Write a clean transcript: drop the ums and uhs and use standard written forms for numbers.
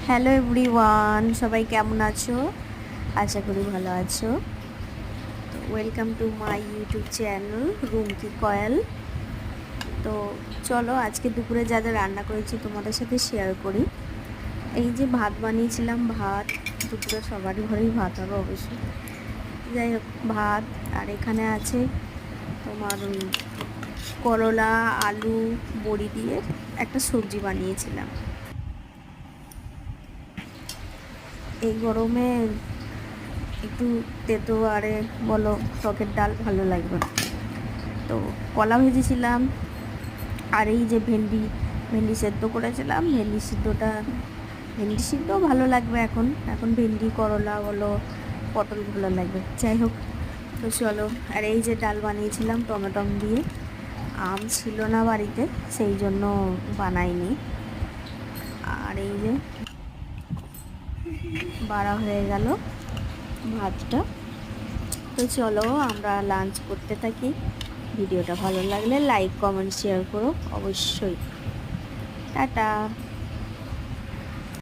Hello everyone, সবাই কেমন আছো? আশা করি ভালো আছো। তো welcome to my YouTube channel Rumki coil. তো চলো আজকে দুপুরে যা যা রান্না করেছি তোমাদের সাথে শেয়ার করি। এই যে ভাত বানিয়েছিলাম, ভাত দুপুরে সবারই ঘরেই ভাত হবে অবশ্যই। যাই হোক, ভাত আর এখানে আছে তোমার করলা আলু বড়ি দিয়ে একটা সবজি বানিয়েছিলাম। এই গরমে একটু তেতো আরে বলো টকের ডাল ভালো লাগবে না। তো কলা ভেজেছিলাম, আর এই যে ভেন্ডি সেদ্ধ করেছিলাম। ভেন্ডি সিদ্ধ ভালো লাগবে এখন এখন ভেন্ডি করলা বলো পটল ভালো লাগবে। যাই হোক, তো চলো। আর এই যে ডাল বানিয়েছিলাম টমেটো দিয়ে, আম ছিল না বাড়িতে সেই জন্য বানাইনি। আর এই যে বাড়া হয়ে গেল ভাতটা। তো চলো আমরা লাঞ্চ করতে থাকি। ভিডিওটা ভালো লাগলে লাইক কমেন্ট শেয়ার করো অবশ্যই। টাটা।